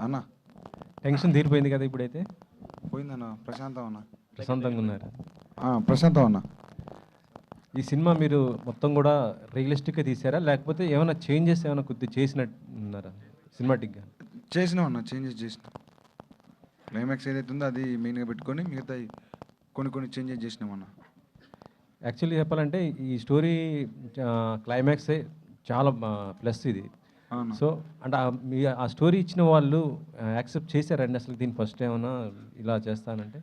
అన్న టెన్షన్ తీరిపోయింది కదా ఇప్పుడైతే? పోయిందన్న, ప్రశాంతం అన్న. ప్రశాంతంగా ఉన్నారు? ప్రశాంతం అన్న. ఈ సినిమా మీరు మొత్తం కూడా రియలిస్టిక్గా తీసారా, లేకపోతే ఏమైనా చేంజెస్ ఏమైనా కొద్దిగా చేసినట్టు ఉన్నారా సినిమాటిక్గా? చేసినాం అన్న, చేంజెస్ చేసినాం. క్లైమాక్స్ ఏదైతే ఉందో అది మెయిన్గా పెట్టుకొని మిగతా కొన్ని చేంజెస్ చేసినాం అన్న. యాక్చువల్లీ చెప్పాలంటే ఈ స్టోరీ క్లైమాక్సే చాలా ప్లస్ ఇది. సో అంటే మీ ఆ స్టోరీ ఇచ్చిన వాళ్ళు యాక్సెప్ట్ చేశారండి అసలు దీన్ని ఫస్ట్ ఏమైనా ఇలా చేస్తానంటే?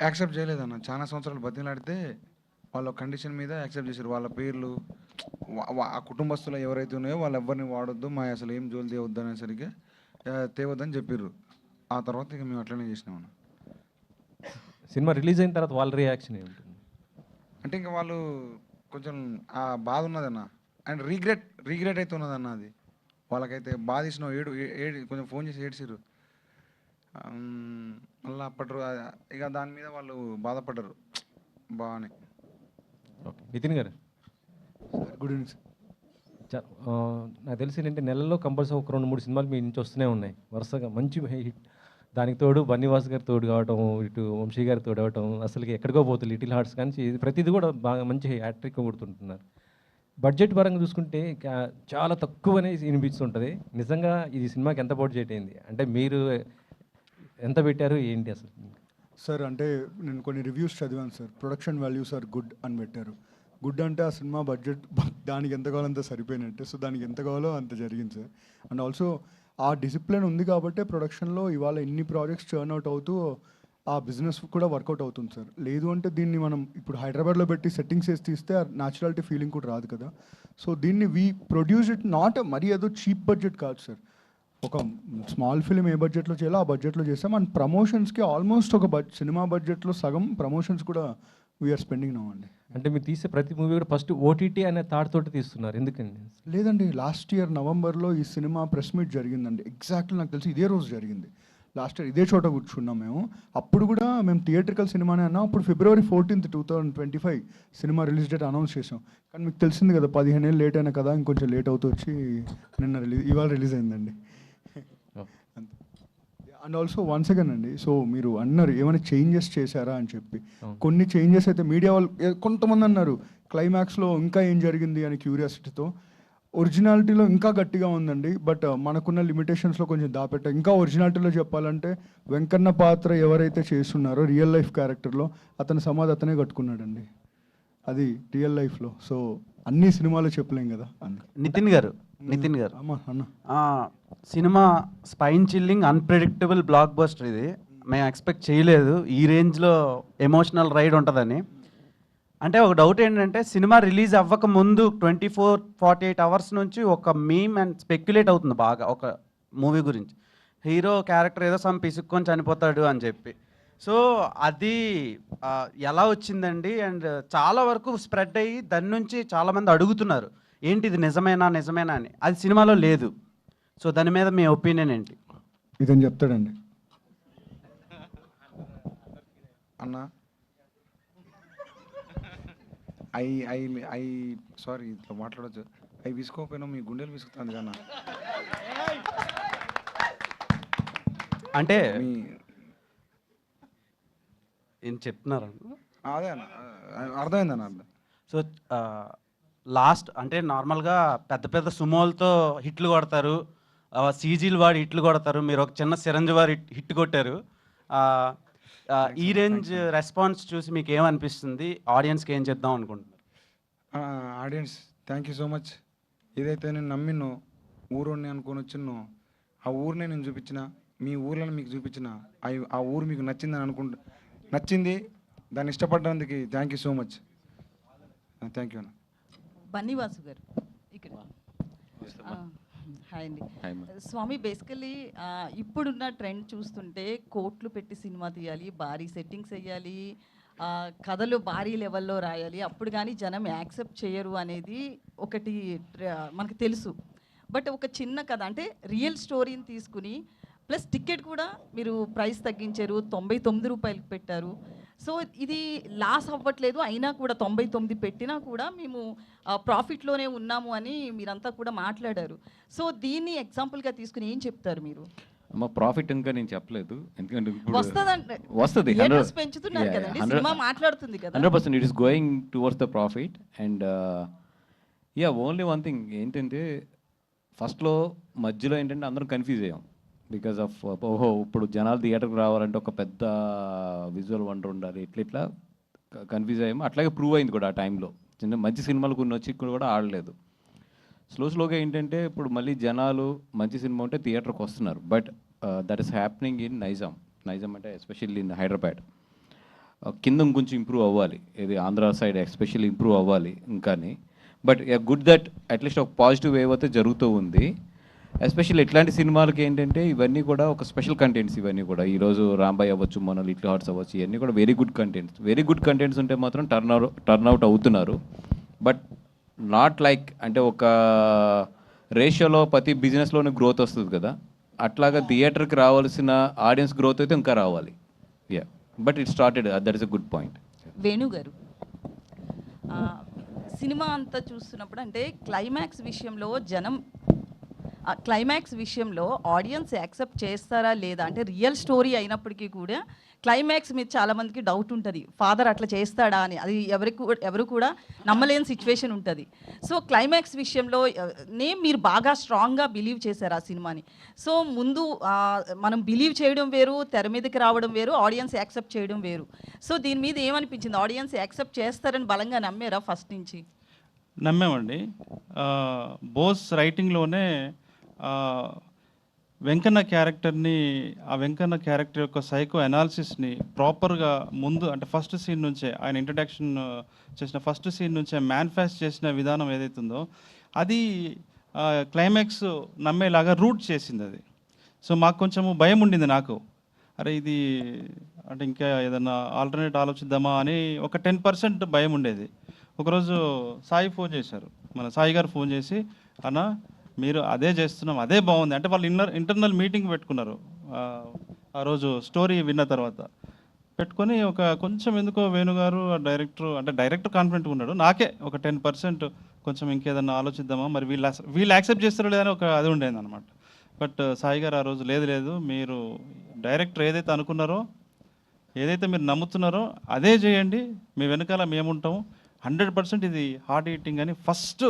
యాక్సెప్ట్ చేయలేదన్న. చాలా సంవత్సరాలు బతిలాడితే వాళ్ళ కండిషన్ మీద యాక్సెప్ట్ చేశారు. వాళ్ళ పేర్లు ఆ కుటుంబస్తులు ఎవరైతే ఉన్నాయో వాళ్ళు ఎవరిని వాడొద్దు, మా అసలు ఏం జోలు తేవద్దు అనేసరికి తేవద్దని చెప్పారు. ఆ తర్వాత ఇక మేము అట్లనే చేసినామన్న. సినిమా రిలీజ్ అయిన తర్వాత వాళ్ళ రియాక్షన్ ఏమిటి? అంటే ఇంకా వాళ్ళు కొంచెం ఆ బాధ ఉన్నదన్న, అండ్ రీగ్రెట్ అయితే ఉన్నదన్న. అది వాళ్ళకైతే బాధ ఇచ్చిన ఏడు కొంచెం ఫోన్ చేసి ఏడ్చిర్రు. మళ్ళీ అప్పటి ఇక దాని మీద వాళ్ళు బాధపడ్డారు బాగానే. నితిన్ గారు గుడ్ ఈవినింగ్ సార్. నాకు తెలిసి ఏంటంటే నెలలో కంపల్సరీ ఒక 2-3 సినిమాలు మీ నుంచి వస్తూనే ఉన్నాయి వరుసగా మంచి హిట్. దానికి తోడు బన్నీవాస్ గారు తోడు కావటం, ఇటు వంశీ గారు తోడు అవటం, అసలుకి ఎక్కడికో పోతుంది లిటిల్ హార్ట్స్ కానీ ప్రతిదీ కూడా బాగా మంచి హ్యాట్రిక్ కొడుతుంటున్నారు. బడ్జెట్ పరంగా చూసుకుంటే చాలా తక్కువనే వినిపిస్తుంటుంది. నిజంగా ఇది సినిమాకి ఎంత బడ్జెట్ అయింది అంటే మీరు ఎంత పెట్టారు ఏంటి అసలు? సార్ అంటే నేను కొన్ని రివ్యూస్ చదివాను sir. Production values are good అని పెట్టారు. గుడ్ అంటే ఆ సినిమా బడ్జెట్ దానికి ఎంత కావాలో అంత సరిపోయినట్టే. సో దానికి ఎంత కావాలో అంత జరిగింది సార్. అండ్ ఆల్సో ఆ డిసిప్లిన్ ఉంది కాబట్టే ప్రొడక్షన్లో ఇవాళ ఎన్ని ప్రాజెక్ట్స్ టర్న్ అవుట్ అవుతూ ఆ బిజినెస్ కూడా వర్కౌట్ అవుతుంది సార్. లేదు అంటే దీన్ని మనం ఇప్పుడు హైదరాబాద్లో పెట్టి సెట్టింగ్స్ వేసి తీస్తే ఆ న్యాచురాలిటీ ఫీలింగ్ కూడా రాదు కదా. సో దీన్ని వీ ప్రొడ్యూస్ ఇట్ నాట్ మరీ ఏదో చీప్ బడ్జెట్ కాదు సార్. ఒక స్మాల్ ఫిలిం ఏ బడ్జెట్లో చేయాలో ఆ బడ్జెట్లో చేస్తాం. అండ్ ప్రమోషన్స్కి ఆల్మోస్ట్ ఒక సినిమా బడ్జెట్లో సగం ప్రమోషన్స్ కూడా వీఆర్ స్పెండింగ్ నౌ అండి. అంటే మీరు తీసే ప్రతి మూవీ కూడా ఫస్ట్ ఓటీటీ అనే థాట్ తోటి తీస్తున్నారు ఎందుకండి? లేదండి, లాస్ట్ ఇయర్ నవంబర్లో ఈ సినిమా ప్రెస్ మీట్ జరిగిందండి. ఎగ్జాక్ట్లీ నాకు తెలిసి ఇదే రోజు జరిగింది. లాస్ట్ ఇయర్ ఇదే చోట కూర్చున్నాం మేము. అప్పుడు కూడా మేము థియేట్రికల్ సినిమానే అన్నాం. అప్పుడు February 14th, 2025 cinema release date announce చేసాం. కానీ మీకు తెలిసింది కదా 15 ఏళ్ళు లేట్ అయినా కదా, ఇంకొంచెం లేట్ అవుతూ వచ్చి నిన్న ఇవాళ రిలీజ్ అయిందండి. అండ్ ఆల్సో వన్స్ అగైన్ అండి, సో మీరు అన్నారు ఏమైనా చేంజెస్ చేశారా అని చెప్పి. కొన్ని చేంజెస్ అయితే మీడియా వాళ్ళు కొంతమంది అన్నారు క్లైమాక్స్లో ఇంకా ఏం జరిగింది అని క్యూరియాసిటీతో. ఒరిజినాలిటీలో ఇంకా గట్టిగా ఉందండి. బట్ మనకున్న లిమిటేషన్స్లో కొంచెం దాపెట్ట. ఇంకా ఒరిజినాలిటీలో చెప్పాలంటే వెంకన్న పాత్ర ఎవరైతే చేస్తున్నారో రియల్ లైఫ్ క్యారెక్టర్లో అతని సమాధి అతనే కట్టుకున్నాడండి. అది రియల్ లైఫ్లో. సో అన్ని సినిమాలు చెప్పలేం కదా. నితిన్ గారు అమ్మా అన్న, cinema spine chilling unpredictable block buster. ఇది మేము ఎక్స్పెక్ట్ చేయలేదు ఈ రేంజ్లో ఎమోషనల్ రైడ్ ఉంటుందని. అంటే ఒక డౌట్ ఏంటంటే సినిమా రిలీజ్ అవ్వక ముందు 24-48 అవర్స్ నుంచి ఒక మీమ్ అండ్ స్పెక్యులేట్ అవుతుంది బాగా ఒక మూవీ గురించి. హీరో క్యారెక్టర్ ఏదో సమ్ పిసుక్కొని చనిపోతాడు అని చెప్పి. సో అది ఎలా వచ్చిందండి? అండ్ చాలా వరకు స్ప్రెడ్ అయ్యి దాని నుంచి చాలామంది అడుగుతున్నారు ఏంటి ఇది నిజమేనా అని. అది సినిమాలో లేదు. సో దాని మీద మీ ఒపీనియన్ ఏంటి? ఇదని చెప్తాడండి అన్న. ఐ సారీ ఇట్లా మాట్లాడచ్చు. అవి విసుకోకపోయినా మీ గుండెలు విసుకుతుంది కన్నా. అంటే ఏం చెప్తున్నారు? అదే అన్న, అర్థమైందన్న అర్థం. సో లాస్ట్ అంటే నార్మల్గా పెద్ద పెద్ద సుమోలతో హిట్లు కొడతారు, సీజీలు వాడి హిట్లు కొడతారు. మీరు ఒక చిన్న సిరంజి వారి హిట్ కొట్టారు. ఈ రేంజ్ రెస్పాన్స్ చూసి మీకు ఏమనిపిస్తుంది? ఆడియన్స్కి ఏం చేద్దాం అనుకుంటున్నారు? Audience thank you so much. ఏదైతే నేను నమ్మినో ఊరోని అనుకొని వచ్చినో ఆ ఊరినే నేను చూపించిన, మీ ఊర్లను మీకు చూపించిన, ఆ ఊరు మీకు నచ్చిందని నచ్చింది. దాన్ని ఇష్టపడ్డందుకు thank you so much. Thank you అన్న. బన్నీవాసు గారు ఇక్కడ. హాయ్ అండి స్వామి. బేసికలీ ఇప్పుడున్న ట్రెండ్ చూస్తుంటే కోట్లు పెట్టి సినిమా తీయాలి, భారీ సెట్టింగ్స్ వేయాలి, కథలు భారీ లెవెల్లో రాయాలి, అప్పుడు కానీ జనం యాక్సెప్ట్ చేయరు అనేది ఒకటి మనకు తెలుసు. బట్ ఒక చిన్న కథ అంటే రియల్ స్టోరీని తీసుకుని ప్లస్ టికెట్ కూడా మీరు ప్రైస్ తగ్గించారు, 99 రూపాయలకి పెట్టారు. సో ఇది లాస్ అవ్వట్లేదు, అయినా కూడా 99 పెట్టినా కూడా మేము ప్రాఫిట్లోనే ఉన్నాము అని మీరంతా కూడా మాట్లాడారు. సో దీన్ని ఎగ్జాంపుల్గా తీసుకుని ఏం చెప్తారు మీరు? అమ్మ ప్రాఫిట్ ఇంకా నేను చెప్పలేదు, ఎందుకంటే ఇప్పుడు వస్తుందంటే వస్తుంది థియేటర్స్ పెంచుతున్నారు కదండి, సినిమా మాట్లాడుతుంది కదా. 100% it is going towards the profit. And yeah, only one thing ఏంటంటే ఫస్ట్లో మధ్యలో ఏంటంటే అందరం కన్ఫ్యూజ్ అయ్యాం బికాస్ ఆఫ్ ఓహో ఇప్పుడు జనాలు థియేటర్కి రావాలంటే ఒక పెద్ద విజువల్ వండర్ ఉండాలి, ఇట్లా కన్ఫ్యూజ్ అయ్యాము. అట్లాగే ప్రూవ్ అయింది కూడా ఆ టైంలో. చిన్న మంచి సినిమాలు కొన్ని వచ్చి కూడా ఆడలేదు. స్లోగా ఏంటంటే ఇప్పుడు మళ్ళీ జనాలు మంచి సినిమా ఉంటే థియేటర్కి వస్తున్నారు. But that is happening in Nizam అంటే ఎస్పెషల్లీ ఇన్ హైదరాబాద్. కింద కొంచెం ఇంప్రూవ్ అవ్వాలి, ఇది ఆంధ్ర సైడ్ ఎస్పెషల్లీ ఇంప్రూవ్ అవ్వాలి ఇంకాని. బట్ గుడ్ దట్ అట్లీస్ట్ ఒక పాజిటివ్ వేవ్ అయితే జరుగుతూ ఉంది. ఎస్పెషల్లీ ఇట్లాంటి సినిమాలకి ఏంటంటే ఇవన్నీ కూడా ఒక స్పెషల్ కంటెంట్స్. ఇవన్నీ కూడా ఈరోజు రాంబాయ్ అవ్వచ్చు, మన లిటిల్ హార్ట్స్ అవ్వచ్చు, ఇవన్నీ కూడా వెరీ గుడ్ కంటెంట్స్ ఉంటే మాత్రం టర్న్అవుట్ అవుతున్నారు. బట్ నాట్ లైక్ అంటే ఒక రేషియోలో ప్రతి బిజినెస్లోనే గ్రోత్ వస్తుంది కదా, అట్లాగా థియేటర్కి రావాల్సిన ఆడియన్స్ గ్రోత్ అయితే ఇంకా రావాలి. Yeah, but it started, that is a good point. Venu గారు, సినిమా అంతా చూస్తున్నప్పుడు అంటే క్లైమాక్స్ విషయంలో ఆడియన్స్ యాక్సెప్ట్ చేస్తారా లేదా, అంటే రియల్ స్టోరీ అయినప్పటికీ కూడా క్లైమాక్స్ మీద చాలామందికి డౌట్ ఉంటుంది, ఫాదర్ అట్లా చేస్తాడా అని. అది ఎవరు కూడా నమ్మలేని సిచ్యువేషన్ ఉంటుంది. సో క్లైమాక్స్ విషయంలో మీరు బాగా స్ట్రాంగ్గా బిలీవ్ చేశారు ఆ సినిమాని. సో ముందు మనం బిలీవ్ చేయడం వేరు, తెర మీదకి రావడం వేరు, ఆడియన్స్ యాక్సెప్ట్ చేయడం వేరు. సో దీని మీద ఏమనిపించింది? ఆడియన్స్ యాక్సెప్ట్ చేస్తారని బలంగా నమ్మారా ఫస్ట్ నుంచి? నమ్మామండి. బోస్ రైటింగ్లోనే వెంకన్న క్యారెక్టర్ని, ఆ వెంకన్న క్యారెక్టర్ యొక్క సైకో అనాలిసిస్ని ప్రాపర్గా ముందు అంటే ఫస్ట్ సీన్ నుంచే, ఆయన ఇంట్రడక్షన్ చేసిన ఫస్ట్ సీన్ నుంచే మేనిఫెస్ట్ చేసిన విధానం ఏదైతుందో అది క్లైమాక్స్ నమ్మేలాగా రూట్ చేసింది అది. సో మాకు కొంచెము భయం ఉండింది నాకు, అరే ఇది అంటే ఇంకా ఏదన్నా ఆల్టర్నేట్ ఆలోచిద్దామా అని ఒక 10% భయం ఉండేది. ఒకరోజు సాయి ఫోన్ చేశారు, మన సాయి గారు ఫోన్ చేసి, అన్న మీరు అదే చేస్తున్నాం, అదే బాగుంది అంటే వాళ్ళు ఇంటర్నల్ మీటింగ్ పెట్టుకున్నారు ఆ రోజు స్టోరీ విన్న తర్వాత. పెట్టుకొని ఒక కొంచెం ఎందుకో వేణుగారు డైరెక్టర్ కాన్ఫిడెంట్గా ఉన్నాడు, నాకే ఒక 10% కొంచెం ఇంకేదన్నా ఆలోచిద్దామా, మరి వీళ్ళు యాక్సెప్ట్ చేస్తారో లేదని ఒక అది ఉండేది అనమాట. బట్ సాయి గారు ఆ రోజు లేదు మీరు డైరెక్టర్ ఏదైతే అనుకున్నారో, ఏదైతే మీరు నమ్ముతున్నారో అదే చేయండి, మీ వెనకాల మేముంటాము, 100% ఇది హార్ట్ ఈటింగ్ అని ఫస్ట్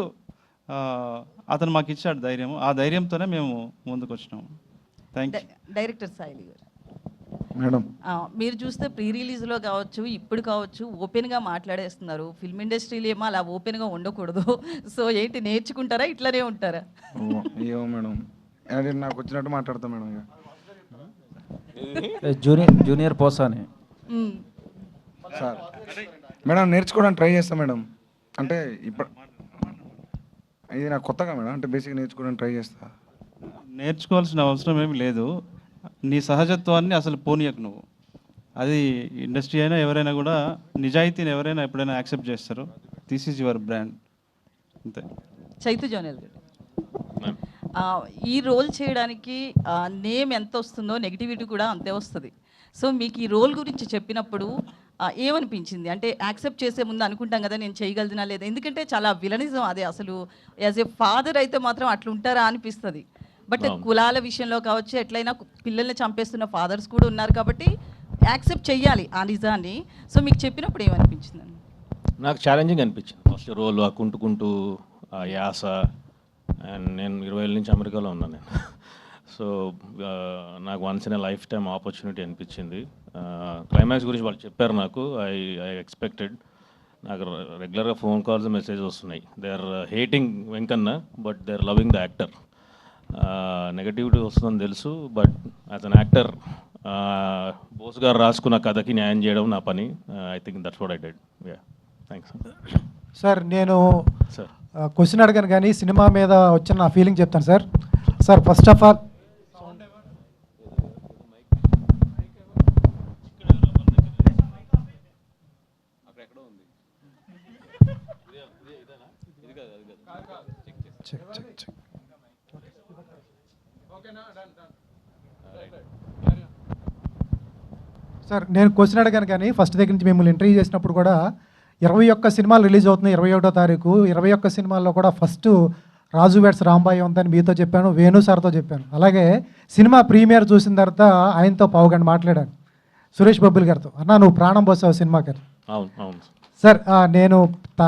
అతను మాకు ఇచ్చాడు ధైర్యం. ఆ ధైర్యంతోనే మేము ముందుకు వచ్చినాము. Thank you. డైరెక్టర్ సాయిలి గారు మేడం, మీరు చూస్తే ప్రీ రిలీజ్లో కావచ్చు, ఇప్పుడు కావచ్చు, ఓపెన్గా మాట్లాడేస్తున్నారు. ఫిల్మ్ ఇండస్ట్రీలో ఏమో అలా ఓపెన్గా ఉండకూడదు. సో ఏంటి, నేర్చుకుంటారా ఇట్లానే ఉంటారా? ఏమో మేడం, అది నాకు వచ్చినట్టు మాట్లాడతాం madam. Junior Posani sir madam, నేర్చుకోవడానికి ట్రై చేస్తాం మేడం. అంటే ఇప్పుడు ఇది నాకు కొత్తగా మేడం, అంటే బేసిక్గా నేర్చుకోవడానికి ట్రై చేస్తా. నేర్చుకోవాల్సిన అవసరం ఏమి లేదు, నీ సహజత్వాన్ని అసలు పోనీయకు నువ్వు. అది ఇండస్ట్రీ అయినా ఎవరైనా కూడా నిజాయితీని ఎవరైనా ఎప్పుడైనా యాక్సెప్ట్ చేస్తారు. దిస్ ఈజ్ యువర్ బ్రాండ్, అంతే. చైతు జోనల్ గారు, ఈ రోల్ చేయడానికి నేమ్ ఎంత వస్తుందో నెగిటివిటీ కూడా అంతే వస్తుంది. సో మీకు ఈ రోల్ గురించి చెప్పినప్పుడు ఏమనిపించింది? అంటే యాక్సెప్ట్ చేసే ముందు అనుకుంటాం కదా నేను చేయగలదునా లేదా, ఎందుకంటే చాలా విలనిజం అదే. అసలు యాజ్ ఏ ఫాదర్ అయితే మాత్రం అట్లా ఉంటారా అనిపిస్తుంది. బట్ కులాల విషయంలో కావచ్చు, ఎట్లయినా పిల్లల్ని చంపేస్తున్న ఫాదర్స్ కూడా ఉన్నారు కాబట్టి యాక్సెప్ట్ చెయ్యాలి ఆ నిజాన్ని. సో మీకు చెప్పినప్పుడు ఏమనిపించింది? నాకు ఛాలెంజింగ్ అనిపించింది ఫస్ట్ రోల్, ఆ కుంటుకుంటూ ఆ యాస. అండ్ నేను 20 ఏళ్ళ నుంచి అమెరికాలో ఉన్నాను నేను. సో నాకు once in lifetime opportunity అనిపించింది. క్లైమాక్స్ గురించి వాళ్ళు చెప్పారు నాకు, ఐ ఎక్స్పెక్టెడ్. నాకు రెగ్యులర్గా ఫోన్ కాల్స్, మెసేజ్ వస్తున్నాయి. They are hating Venkanna but they are loving the actor. Negativity వస్తుందని తెలుసు, but as an actor Bose garu రాసుకున్న కథకి న్యాయం చేయడం నా పని. I think that's what I did. Yeah, thanks sir. నేను సార్ క్వశ్చన్ అడగాను కానీ సినిమా మీద వచ్చిన నా ఫీలింగ్ చెప్తాను సార్. Sir first of all sir నేను క్వశ్చన్ అడిగాను కానీ ఫస్ట్ దగ్గర నుంచి మిమ్మల్ని ఇంటర్వ్యూ చేసినప్పుడు కూడా 21 సినిమాలు రిలీజ్ అవుతున్నాయి 21వ తారీఖు. 21 సినిమాల్లో కూడా ఫస్ట్ రాజు వెడ్స్ రాంబాయి ఉందని మీతో చెప్పాను, వేణు సార్తో చెప్పాను. అలాగే సినిమా ప్రీమియర్ చూసిన తర్వాత ఆయనతో పావుగంట మాట్లాడాను, సురేష్ బొబ్బిల్ గారితో. అన్నా నువ్వు ప్రాణం పోసావు సినిమాకి. అవును అవును సార్ నేను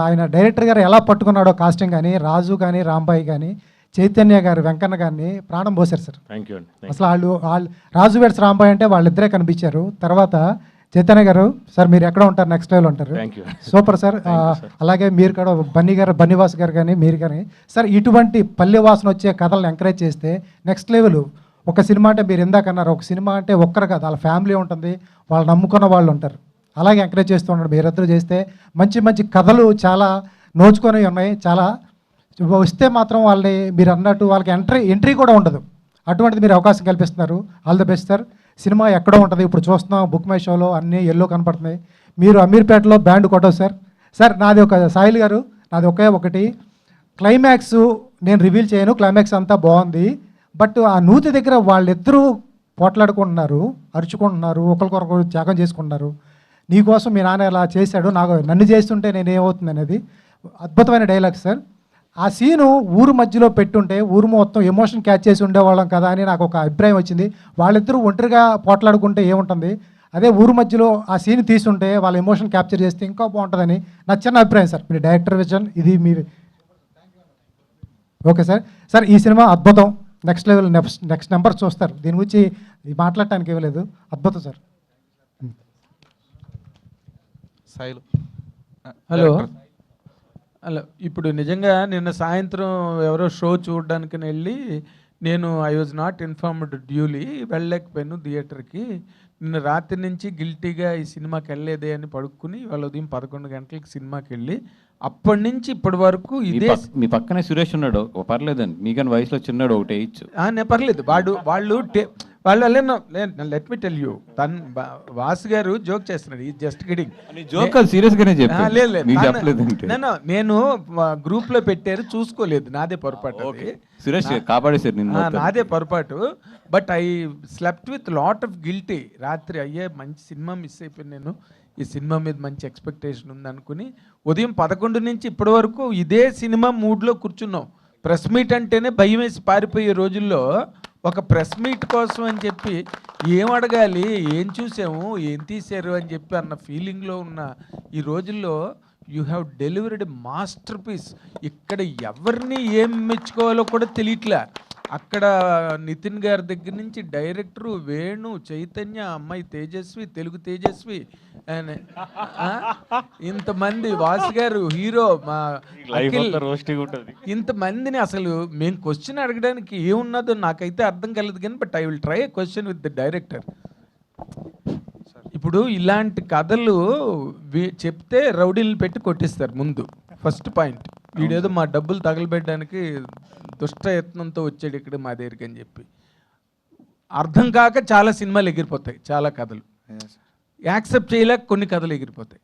ఆయన డైరెక్టర్ గారు ఎలా పట్టుకున్నాడో కాస్టింగ్ కానీ, రాజు కానీ, రాంబాయి కానీ, చైతన్య గారు, వెంకన్న గారిని ప్రాణం పోసారు సార్. థ్యాంక్ యూ అండి. అసలు వాళ్ళు రాజు వెడ్స్ రాంబాయి అంటే వాళ్ళిద్దరే కనిపించారు. తర్వాత చైతన్య గారు, సార్ మీరు ఎక్కడ ఉంటారు, నెక్స్ట్ లెవెల్ ఉంటారు. Thank you. Super sir. అలాగే మీరు కూడా బన్నీవాస్ గారు కానీ మీరు కానీ సార్ ఇటువంటి పల్లె వాసన వచ్చే కథలను ఎంకరేజ్ చేస్తే నెక్స్ట్ లెవెల్. ఒక సినిమా అంటే మీరు ఇందాక అన్నారు, ఒక సినిమా అంటే ఒక్కరు కాదు, వాళ్ళ ఫ్యామిలీ ఉంటుంది, వాళ్ళు నమ్ముకున్న వాళ్ళు ఉంటారు. అలాగే ఎంకరేజ్ చేస్తూ ఉన్నారు. మీరిద్దరూ చేస్తే మంచి మంచి కథలు చాలా నోచుకొని ఉన్నాయి. చాలా వస్తే మాత్రం వాళ్ళని మీరు అన్నట్టు వాళ్ళకి ఎంట్రీ కూడా ఉండదు. అటువంటిది మీరు అవకాశం కల్పిస్తున్నారు. All the best sir. Cinema ఎక్కడో ఉంటుంది, ఇప్పుడు చూస్తున్నాం బుక్ మై షోలో అన్నీ ఎల్లో కనపడుతున్నాయి. మీరు అమీర్పేటలో బ్యాండ్ కొట్టవు సార్. సార్ నాది సాయిల్ గారు, నాది ఒకటి క్లైమాక్స్ నేను రివీల్ చేయను, క్లైమాక్స్ అంతా బాగుంది. బట్ ఆ నూతి దగ్గర వాళ్ళిద్దరూ పోట్లాడుకుంటున్నారు, అరుచుకుంటున్నారు, ఒకరికొకరు త్యాగం చేసుకుంటున్నారు. నీకోసం మీ నాన్న ఇలా చేశాడు, నన్ను చేస్తుంటే నేనేమవుతుంది అనేది అద్భుతమైన డైలాగ్ సార్. ఆ సీను ఊరు మధ్యలో పెట్టుంటే ఊరు మొత్తం ఎమోషన్ క్యాచ్ చేసి ఉండేవాళ్ళం కదా అని నాకు ఒక అభిప్రాయం వచ్చింది. వాళ్ళిద్దరూ ఒంటరిగా పోట్లాడుకుంటే ఏముంటుంది, అదే ఊరు మధ్యలో ఆ సీన్ తీసుంటే వాళ్ళ ఎమోషన్ క్యాప్చర్ చేస్తే ఇంకా బాగుంటుందని నా చిన్న అభిప్రాయం సార్. మీరు డైరెక్టర్ విజన్ ఇది మీరు. Okay sir. సార్ ఈ సినిమా అద్భుతం, నెక్స్ట్ లెవెల్, నెక్స్ట్ నెంబర్ చూస్తారు. దీని గురించి మాట్లాడటానికి ఇవ్వలేదు. అద్భుతం సార్. Sailu hello hello. ఇప్పుడు నిజంగా నిన్న సాయంత్రం ఎవరో షో చూడడానికి వెళ్ళి నేను I was not informed duly, వెళ్ళలేకపోయాను థియేటర్కి. నిన్న రాత్రి నుంచి గిల్టీగా ఈ సినిమాకి వెళ్ళలేదే అని పడుకుని వాళ్ళ ఉదయం 11 గంటలకి సినిమాకి వెళ్ళి అప్పటి నుంచి ఇప్పటి వరకు ఇదే. మీ పక్కనే సురేష్ ఉన్నాడు, పర్లేదండి, మీకని వయసులో చిన్నాడు, ఒకటి వేయచ్చు. పర్లేదు. వాళ్ళు let me tell you, Vasu గారు జోక్ చేస్తున్నాడు, ఈ జస్ట్ కిడింగ్. జోక్ సీరియస్ గానే చెప్పలేదు. నేను గ్రూప్ లో పెట్టారు, చూసుకోలేదు, నాదే పొరపాటు. సురేష్ కాపాడేశారు నిన్ను, నాదే పొరపాటు. But I slept with lot of guilty. రాత్రి అయ్యే మంచి సినిమా మిస్ అయిపోయాను నేను, ఈ సినిమా మీద మంచి ఎక్స్పెక్టేషన్ ఉంది అనుకుని ఉదయం 11 నుంచి ఇప్పటి వరకు ఇదే సినిమా మూడ్లో కూర్చున్నాం. ప్రెస్ మీట్ అంటేనే భయం వేసి పారిపోయే రోజుల్లో ఒక ప్రెస్ మీట్ కోసం అని చెప్పి ఏం అడగాలి, ఏం చూసాము, ఏం తీశారు అని చెప్పి అన్న ఫీలింగ్లో ఉన్న ఈ రోజుల్లో you have delivered masterpiece. ఇక్కడ ఎవరిని ఏం మెచ్చుకోవాలో కూడా తెలియట్లే. అక్కడ నితిన్ గారి దగ్గర నుంచి డైరెక్టరు, వేణు, చైతన్య, అమ్మాయి తేజస్వి, తెలుగు తేజస్వి, ఇంతమంది, వాసు గారు హీరో, మా ఇంతమందిని అసలు మేము క్వశ్చన్ అడగడానికి ఏమున్నదో నాకైతే అర్థం కలదు కానీ, but I will try a question with the director. ఇప్పుడు ఇలాంటి కథలు చెప్తే రౌడీలు పెట్టి కొట్టిస్తారు ముందు, ఫస్ట్ పాయింట్. వీడేదో మా డబ్బులు తగలబెట్టడానికి దుష్ట యత్నంతో వచ్చాడు ఇక్కడ మా దగ్గరికి అని చెప్పి అర్థం కాక చాలా సినిమాలు ఎగిరిపోతాయి, చాలా కథలు యాక్సెప్ట్ చేయలేక కొన్ని కథలు ఎగిరిపోతాయి.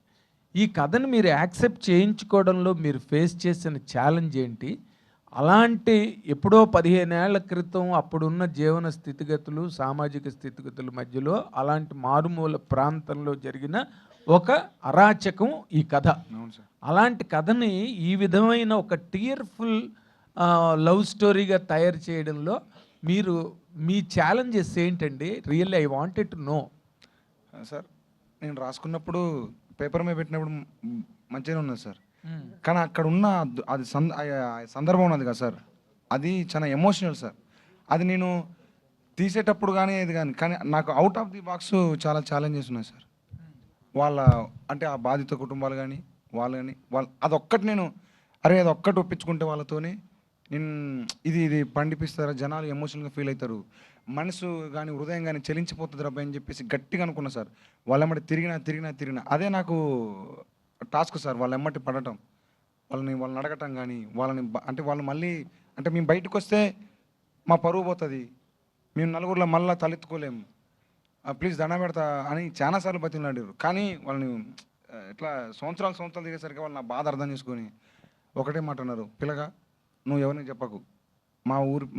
ఈ కథను మీరు యాక్సెప్ట్ చేయించుకోవడంలో మీరు ఫేస్ చేసిన ఛాలెంజ్ ఏంటి? అలాంటి ఎప్పుడో 15 ఏళ్ల క్రితం అప్పుడున్న జీవన స్థితిగతులు, సామాజిక స్థితిగతుల మధ్యలో అలాంటి మారుమూల ప్రాంతంలో జరిగిన ఒక అరాచకం ఈ కథ. అలాంటి కథని ఈ విధమైన ఒక టీయర్ఫుల్ లవ్ స్టోరీగా తయారు చేయడంలో మీరు మీ ఛాలెంజెస్ ఏంటండి? Really I wanted to know. Sir నేను రాసుకున్నప్పుడు పేపర్ మీద పెట్టినప్పుడు మంచిగానే ఉన్నది సార్, కానీ అక్కడ ఉన్న అది సందర్భం ఉన్నది కదా సార్, అది చాలా ఎమోషనల్ సార్. అది నేను తీసేటప్పుడు కానీ ఇది కానీ నాకు అవుట్ ఆఫ్ ది బాక్స్ చాలా ఛాలెంజెస్ ఉన్నాయి సార్. వాళ్ళ అంటే ఆ బాధిత కుటుంబాలు కానీ వాళ్ళు అదొక్కటి నేను అదొక్కటి ఒప్పించుకుంటే వాళ్ళతోనే నేను ఇది పండిపిస్తారా, జనాలు ఎమోషనల్గా ఫీల్ అవుతారు, మనసు కానీ హృదయం కానీ చెలించిపోతుంది రబ్బాయి అని చెప్పేసి గట్టిగా అనుకున్నా సార్. వాళ్ళెమ్మటి తిరిగినా అదే నాకు టాస్క్ సార్. వాళ్ళ ఎమ్మటి పడటం, వాళ్ళని అడగటం కానీ, అంటే వాళ్ళు మళ్ళీ అంటే మేము బయటకు వస్తే మా పరువు పోతుంది, మేము నలుగురిలో మళ్ళీ తలెత్తుకోలేము, ప్లీజ్ దండం పెడతా అని చాలాసార్లు బతిమలాడారు. కానీ వాళ్ళని ఇట్లా సంవత్సరాలు దిగేసరికి వాళ్ళు నా బాధ అర్థం చేసుకొని ఒకటే మాట అన్నారు, పిల్లగా నువ్వు ఎవరిని చెప్పకు,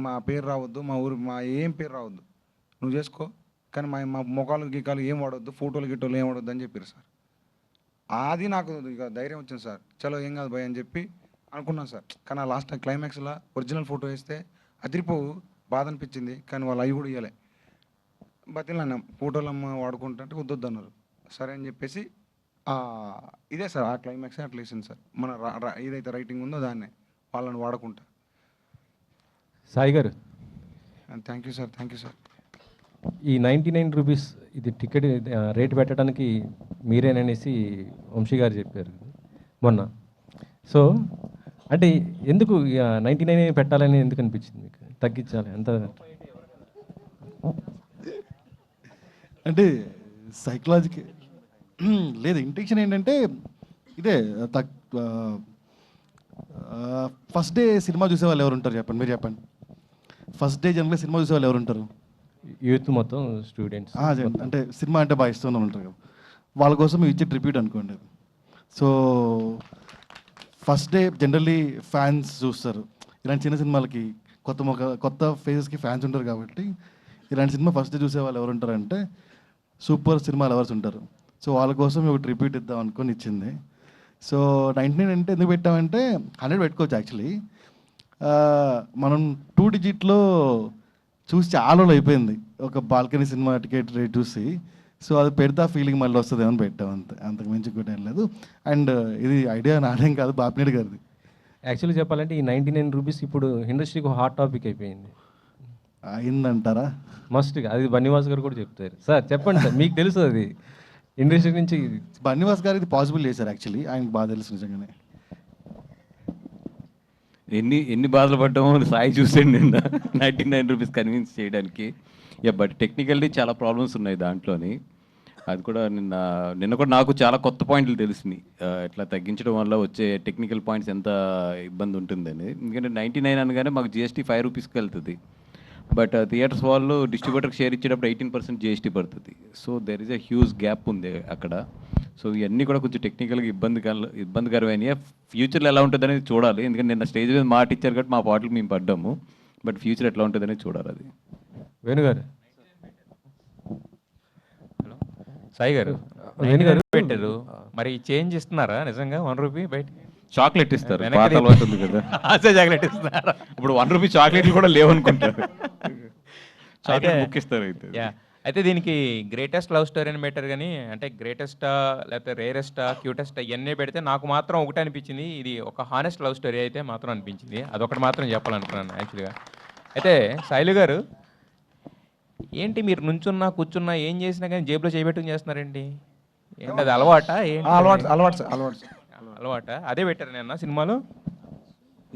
మా పేరు రావద్దు, మా ఏం పేరు రావద్దు, నువ్వు చేసుకో, కానీ మా మొఖాలు గీకాలు ఏం వాడొద్దు, ఫోటోలు గిట్టోలు ఏం వాడొద్దు అని చెప్పారు సార్. అది నాకు ఇక ధైర్యం వచ్చింది సార్. చలో ఏం కాదు భయ్ అని చెప్పి అనుకున్నాను సార్. కానీ ఆ లాస్ట్ క్లైమాక్స్లో ఒరిజినల్ ఫోటో వేస్తే అదిరిపోవు, బాధ అనిపించింది. కానీ వాళ్ళు అవి కూడా ఇవ్వలే. బతిలాన్న ఫోటోలు అమ్మ వాడుకుంటుంటే వద్దొద్దు అన్నారు. సరే అని చెప్పేసి ఇదే సార్ ఆ క్లైమాక్స్ అట్లా వేసింది సార్. మన ఏదైతే రైటింగ్ ఉందో దాన్నే వాళ్ళని వాడుకుంటా. సాయి గారు, thank you sir, thank you sir. ఈ 99 రూపీస్ ఇది టికెట్ రేట్ పెట్టడానికి మీరేననేసి వంశీ గారు చెప్పారు మొన్న. సో అంటే ఎందుకు 99 పెట్టాలని ఎందుకు అనిపించింది మీకు? తగ్గించాలి ఎంత? అంటే సైకలాజికల్ లేదు, ఇంటెన్షన్ ఏంటంటే ఇదే ఫస్ట్ డే సినిమా చూసే వాళ్ళు ఎవరు ఉంటారు చెప్పండి, మీరు చెప్పండి. ఫస్ట్ డే జనరల్గా సినిమా చూసే వాళ్ళు ఎవరు ఉంటారు? యూత్ మొత్తం స్టూడెంట్స్. అంటే సినిమా అంటే బాగా ఇష్టం ఉంటారు కదా, వాళ్ళ కోసం మీరు ఇచ్చే ట్రిబ్యూట్ అనుకోండి. So first day generally fans చూస్తారు. ఇలాంటి చిన్న సినిమాలకి కొత్త ఫేజెస్కి ఫ్యాన్స్ ఉంటారు కాబట్టి ఇలాంటి సినిమా ఫస్ట్ డే చూసే వాళ్ళు ఎవరు ఉంటారంటే సూపర్ సినిమా లవర్స్ ఉంటారు. సో వాళ్ళ కోసం ఒక ట్రిబ్యూట్ ఇద్దాం అనుకొని ఇచ్చింది. సో 99 అంటే ఎందుకు పెట్టామంటే 100 పెట్టుకోవచ్చు యాక్చువల్లీ. మనం 2 డిజిట్లో చూసి చాలా రోజులు అయిపోయింది ఒక బాల్కనీ సినిమా టికెట్ రేట్ చూసి. సో అది పెడితే ఆ ఫీలింగ్ మళ్ళీ వస్తుంది ఏమని పెట్టాం, అంతకు మించి కూడా ఏం లేదు. అండ్ ఇది ఐడియా నాదేం కాదు, బాపినేడు గారిది. యాక్చువల్లీ చెప్పాలంటే ఈ 99 రూపీస్ ఇప్పుడు ఇండస్ట్రీకి హాట్ టాపిక్ అయిపోయింది. అయిందంటారా? మస్ట్గా అది బన్నీవాస్ గారు కూడా చెప్తారు. సార్ చెప్పండి సార్, మీకు తెలుసు అది ఇండస్ట్రీ నుంచి. బన్నీవాస్ గారు ఇది పాసిబుల్ చేశారు యాక్చువల్లీ, ఆయనకు బాగా తెలుసు నిజంగానే. ఎన్ని బాధలు పడ్డామో సాయి చూసాను నిన్న 99 రూపీస్ కన్విన్స్ చేయడానికి. బట్ టెక్నికల్లీ చాలా ప్రాబ్లమ్స్ ఉన్నాయి దాంట్లోని. అది కూడా నిన్న కూడా నాకు చాలా కొత్త పాయింట్లు తెలిసినాయి, ఇట్లా తగ్గించడం వల్ల వచ్చే టెక్నికల్ పాయింట్స్ ఎంత ఇబ్బంది ఉంటుందని. ఎందుకంటే 99 అనగానే మాకు GST 5 రూపీస్కి వెళ్తుంది. బట్ థియేటర్స్ వాళ్ళు డిస్ట్రిబ్యూటర్కి షేర్ ఇచ్చేటప్పుడు 18% GST పడుతుంది. So there is a huge gap ఉంది అక్కడ. సో ఇవన్నీ కూడా కొంచెం టెక్నికల్గా ఇబ్బందికరమైనవి. ఫ్యూచర్లో ఎలా ఉంటుంది అనేది చూడాలి. ఎందుకంటే నిన్న స్టేజ్ మీద మాట ఇచ్చారు కాబట్టి మా పాటలు మేము పడ్డాము. బట్ ఫ్యూచర్ ఎట్లా ఉంటుంది అనేది చూడాలి. అది వేణుగారు. సాయి గారు, వేణుగారు పెట్టారు, మరి చేంజ్ ఇస్తున్నారా నిజంగా? 1 రూపీ బయట చాక్లెట్ ఇస్తారు, పాత అలవాటు ఉంది కదా. చాక్లెట్ ఇస్తున్నారా? ఇప్పుడు 1 రూపీ చాక్లెట్లు కూడా లేవనుకుంటారు, చాక్లెట్ బుక్ ఇస్తారు. అయితే దీనికి గ్రేటెస్ట్ లవ్ స్టోరీ అని పెట్టారు కానీ, అంటే గ్రేటెస్టా లేకపోతే రేరెస్టా క్యూటెస్టా ఇవన్నీ పెడితే నాకు మాత్రం ఒకటే అనిపించింది, ఇది ఒక హానెస్ట్ లవ్ స్టోరీ అయితే మాత్రం అనిపించింది. అదొకటి మాత్రం చెప్పాలనుకున్నాను యాక్చువల్గా. అయితే శైలు గారు, ఏంటి మీరు నుంచున్నా కూర్చున్నా ఏం చేసినా కానీ జేబులో చేయబెట్టుకుని చేస్తున్నారేంటి? ఏంటి అది అలవాటా? అలవాటా? అదే పెట్టారు నిన్న సినిమాలో.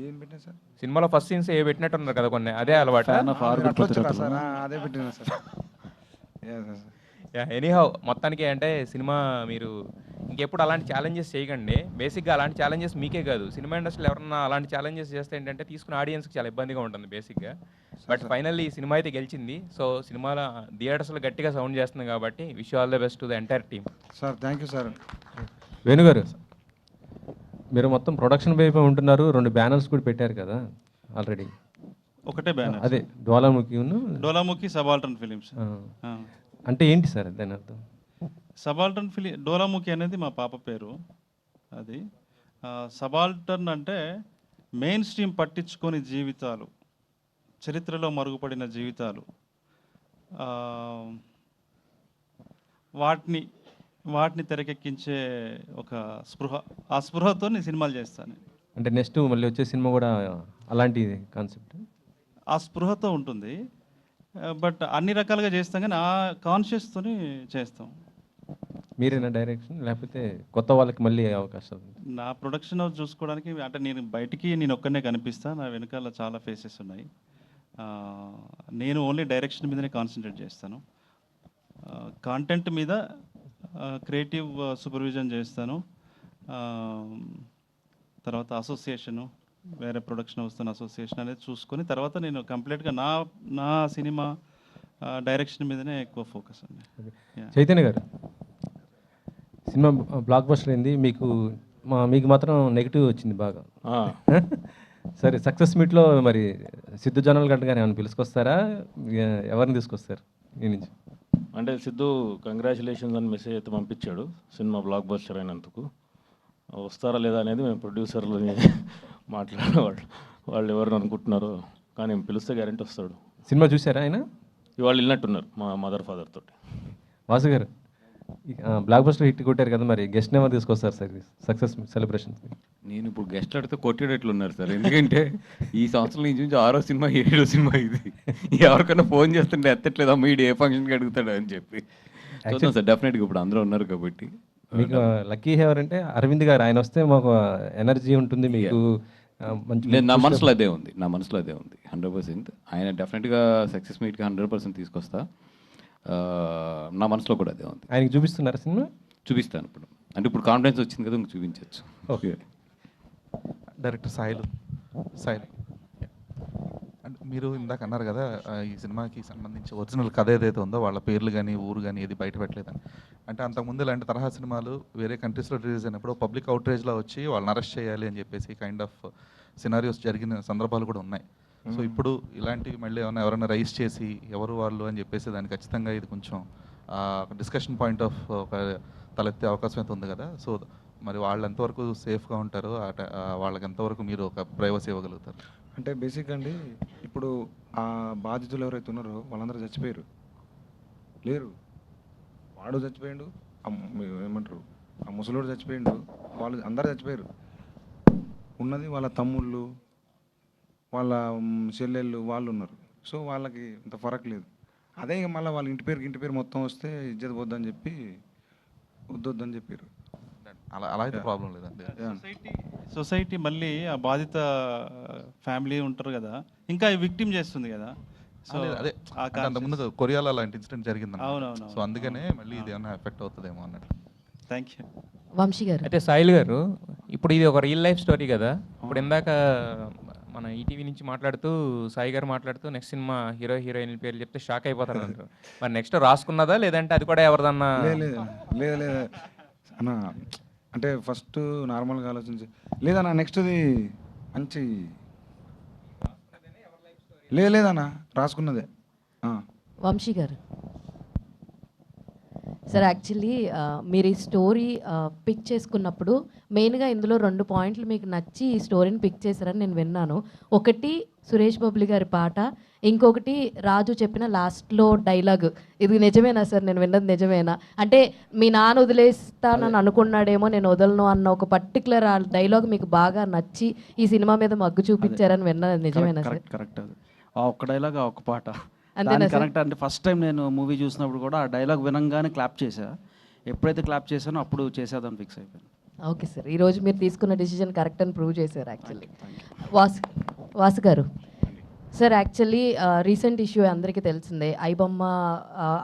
ఏం పెట్టినా సార్? సినిమాలో ఫస్ట్ సీన్స్ ఏ పెట్టినట్టున్నారు కదా కొన్ని, అదే అలవాటా? అదే పెట్టినా సార్. ఎనీహౌ మొత్తానికి అంటే సినిమా మీరు ఇంకెప్పుడు అలాంటి ఛాలెంజెస్ చేయకండి. బేసిక్గా అలాంటి ఛాలెంజెస్ మీకే కాదు, సినిమా ఇండస్ట్రీలో ఎవరన్నా అలాంటి ఛాలెంజెస్ చేస్తే ఏంటంటే తీసుకున్న ఆడియన్స్కి చాలా ఇబ్బందిగా ఉంటుంది బేసిక్గా. బట్ ఫైనల్లీ ఈ సినిమా అయితే గెలిచింది. సో సినిమాలో థియేటర్స్లో గట్టిగా సౌండ్ చేస్తుంది కాబట్టి wish all the best to the entire team. Sir thank you sir. వేణుగారు, మీరు మొత్తం ప్రొడక్షన్ వైపు ఉంటున్నారు, 2 బ్యానర్స్ కూడా పెట్టారు కదా ఆల్రెడీ. ఒకటే బ్యానర్, అదే డోలాముఖి సబాల్టర్న్ ఫిలిమ్స్. అంటే ఏంటి సార్ దాని అర్థం? సబాల్టర్న్ డోలాముఖి అనేది మా పాప పేరు. అది సబాల్టర్న్ అంటే మెయిన్ స్ట్రీమ్ పట్టించుకొని జీవితాలు, చరిత్రలో మరుగుపడిన జీవితాలు, వాటిని తెరకెక్కించే ఒక స్పృహ. ఆ స్పృహతో నేను సినిమాలు చేస్తాను. అంటే నెక్స్ట్ మళ్ళీ వచ్చే సినిమా కూడా అలాంటి కాన్సెప్ట్, ఆ స్పృహతో ఉంటుంది. బట్ అన్ని రకాలుగా చేస్తాం కానీ ఆ కాన్షియస్తోని చేస్తాం. మీరేనా డైరెక్షన్ లేకపోతే కొత్త వాళ్ళకి మళ్ళీ అవకాశాలు? నా ప్రొడక్షన్ హౌస్ చూసుకోవడానికి అంటే నేను ఒక్కనే కనిపిస్తాను, నా వెనకాల చాలా ఫేసెస్ ఉన్నాయి. నేను ఓన్లీ డైరెక్షన్ మీదనే కాన్సన్ట్రేట్ చేస్తాను. కాంటెంట్ మీద క్రియేటివ్ సూపర్విజన్ చేస్తాను. తర్వాత అసోసియేషను, వేరే ప్రొడక్షన్ హౌస్తో అసోసియేషన్ అనేది చూసుకొని తర్వాత నేను కంప్లీట్గా నా సినిమా డైరెక్షన్ మీదనే ఎక్కువ ఫోకస్ అండి. చైతన్య గారు, సినిమా బ్లాక్ బస్టర్ అయింది, మీకు మాత్రం నెగిటివ్ వచ్చింది బాగా. సరే, సక్సెస్ మీట్లో మరి సిద్ధు జనాలు గంట కానీ ఏమైనా పిలుచుకొస్తారా? ఎవరిని తీసుకొస్తారు ఈ నుంచి? అంటే సిద్ధు కంగ్రాచులేషన్స్ అని మెసేజ్ అయితే పంపించాడు సినిమా బ్లాక్ బస్టర్ అయినందుకు. వస్తారా లేదా అనేది మేము ప్రొడ్యూసర్లని మాట్లాడేవాళ్ళు, వాళ్ళు ఎవరు అనుకుంటున్నారో, కానీ పిలిస్తే గ్యారెంటీ వస్తాడు. సినిమా చూసారా ఆయన? ఇవాళ వెళ్ళినట్టున్నారు మా మదర్ ఫాదర్ తోటి. వాసు గారు, బ్లాక్ బస్టర్ హిట్ కొట్టారు కదా, మరి గెస్ట్ నెంబర్ తీసుకొస్తారు సార్ సక్సెస్ సెలబ్రేషన్? నేను ఇప్పుడు గెస్ట్లు అడితే కొట్టేటట్లు ఉన్నారు సార్, ఎందుకంటే ఈ సంవత్సరం నుంచి 6వ సినిమా 7వ సినిమా ఇది. ఎవరికైనా ఫోన్ చేస్తుంటే ఎత్తట్లేదు, అమ్మ ఈడు ఏ ఫంక్షన్కి అడుగుతాడు అని చెప్పి. చూద్దాం సార్, డెఫినెట్గా ఇప్పుడు అందరూ ఉన్నారు కాబట్టి. మీకు లక్కీ ఎవరంటే అరవింద్ గారు, ఆయన వస్తే మాకు ఎనర్జీ ఉంటుంది మీకు. నా మనసులో అదే ఉంది, 100%. ఆయన డెఫినెట్గా సక్సెస్ మీట్కి 100% తీసుకొస్తా. నా మనసులో కూడా అదే ఉంది. ఆయనకి చూపిస్తున్నారా సినిమా? చూపిస్తాను ఇప్పుడు, అంటే ఇప్పుడు కాన్ఫిడెన్స్ వచ్చింది కదా, ఇంక చూపించవచ్చు. ఓకే. డైరెక్టర్ సాయిలు. అంటే మీరు ఇందాక అన్నారు కదా, ఈ సినిమాకి సంబంధించి ఒరిజినల్ కథ ఏదైతే ఉందో వాళ్ళ పేర్లు కానీ ఊరు కానీ ఏది బయట పెట్టలేదని. అంటే అంతకుముందు ఇలాంటి తరహా సినిమాలు వేరే కంట్రీస్లో రిలీజ్ అయినప్పుడు పబ్లిక్ అవుట్రేజ్లో వచ్చి వాళ్ళని అరెస్ట్ చేయాలి అని చెప్పేసి కైండ్ ఆఫ్ సినారియోస్ జరిగిన సందర్భాలు కూడా ఉన్నాయి. సో ఇప్పుడు ఇలాంటివి మళ్ళీ ఏమైనా ఎవరైనా రైజ్ చేసి ఎవరు వాళ్ళు అని చెప్పేసి దాన్ని ఖచ్చితంగా ఇది కొంచెం డిస్కషన్ పాయింట్ ఆఫ్ ఒక తలెత్తే అవకాశం అయితే ఉంది కదా. సో మరి వాళ్ళు ఎంతవరకు సేఫ్గా ఉంటారో వాళ్ళకి ఎంతవరకు మీరు ఒక ప్రైవసీ ఇవ్వగలుగుతారు? అంటే బేసిక్ అండి, ఇప్పుడు ఆ బాధితులు ఎవరైతే ఉన్నారో వాళ్ళందరూ చచ్చిపోయారు, లేరు. వాడు చచ్చిపోయాడు, ఏమంటారు, ఆ ముసలోడు చచ్చిపోయాడు, వాళ్ళు అందరూ చచ్చిపోయారు. ఉన్నది వాళ్ళ తమ్ముళ్ళు, వాళ్ళ చెల్లెళ్ళు, వాళ్ళు ఉన్నారు. సో వాళ్ళకి ఇంత ఫరక్ లేదు. అదే ఇక మళ్ళీ వాళ్ళ ఇంటి పేరు మొత్తం వస్తే ఇజ్జత్ పోద్దని చెప్పి వద్దని చెప్పారు. అలా అయితే ప్రాబ్లం లేదండి. సొసైటీ మళ్ళీ ఆ బాధిత ఫ్యామిలీ ఉంటారు కదా, ఇంకా విక్టిమ్ చేస్తుంది కదా. సో అదే అంతకుముందు కొరియాలో అలాంటి ఇన్సిడెంట్ జరిగింది. అవునవును. సో అందుకనే మళ్ళీ ఇది ఏమైనా ఎఫెక్ట్ అవుతుందేమో అన్నట్టు. Thank you. వంశీ గారు. అయితే సాయిల్ గారు, ఇప్పుడు ఇది ఒక రియల్ లైఫ్ స్టోరీ కదా. ఇప్పుడు ఇందాక మన ఈటీవీ నుంచి మాట్లాడుతూ సాయి గారు మాట్లాడుతూ నెక్స్ట్ సినిమా హీరో హీరోయిన్ పేర్లు చెప్తే షాక్ అయిపోతారు అంటారు. మరి నెక్స్ట్ రాసుకున్నదా లేదంటే అది కూడా ఎవరిదన్నా? లేదు అన్న, అంటే ఫస్ట్ నార్మల్గా ఆలోచించి లేదన్నా, నెక్స్ట్ది మంచి లేదన్నా, రాసుకున్నదే. వంశీ గారు సార్, యాక్చువల్లీ మీరు ఈ స్టోరీ పిక్ చేసుకున్నప్పుడు మెయిన్గా ఇందులో 2 పాయింట్లు మీకు నచ్చి ఈ స్టోరీని పిక్ చేశారని నేను విన్నాను. ఒకటి సురేష్ బబ్లి గారి పాట, ఇంకొకటి రాజు చెప్పిన లాస్ట్లో డైలాగ్. ఇది నిజమేనా సార్? నేను విన్నది నిజమేనా? అంటే మీ నాన్న వదిలేస్తానని అనుకున్నాడేమో, నేను వదలను అన్న ఒక పర్టికులర్ ఆ డైలాగ్ మీకు బాగా నచ్చి ఈ సినిమా మీద మగ్గు చూపించారని విన్నది నిజమేనా సార్? కరెక్ట్. అది ఆ ఒక్క డైలాగ్, ఆ ఒక్క పాట అంతేనా సార్? కరెక్ట్. అంటే ఫస్ట్ టైం నేను మూవీ చూసినప్పుడు కూడా ఆ డైలాగ్ వినంగానే క్లాప్ చేశా. ఎప్పుడైతే క్లాప్ చేశానో అప్పుడు చేసేదని ఫిక్స్ అయిపోయాను. ఓకే సార్, ఈరోజు మీరు తీసుకున్న డిసిజన్ కరెక్ట్ అని ప్రూవ్ చేశారు యాక్చువల్లీ. వాసు గారు సార్, యాక్చువల్లీ రీసెంట్ ఇష్యూ అందరికీ తెలిసిందే. ఐబొమ్మ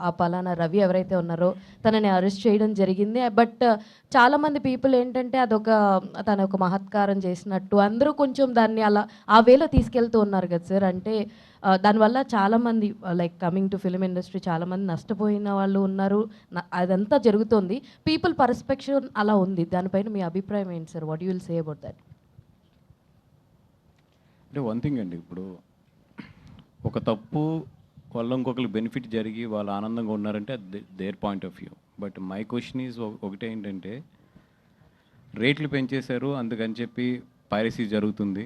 ఆ పలానా రవి ఎవరైతే ఉన్నారో తనని అరెస్ట్ చేయడం జరిగింది. బట్ చాలామంది పీపుల్ ఏంటంటే తన ఒక మహత్కారం చేసినట్టు అందరూ కొంచెం దాన్ని అలా ఆ వేలో తీసుకెళ్తూ ఉన్నారు కదా సార్. అంటే దానివల్ల చాలామంది like coming to film industry చాలామంది నష్టపోయిన వాళ్ళు ఉన్నారు. అదంతా జరుగుతుంది. పీపుల్ పర్స్పెక్షన్ అలా ఉంది. దానిపైన మీ అభిప్రాయం ఏంటి sir? What you will say about that? అంటే వన్ థింగ్ అండి, ఇప్పుడు ఒక తప్పు వల్ల ఇంకొకరికి బెనిఫిట్ జరిగి వాళ్ళు ఆనందంగా ఉన్నారంటే their point of view. But my question is ఒకటే ఏంటంటే, రేట్లు పెంచేశారు అందుకని చెప్పి పైరసీ జరుగుతుంది,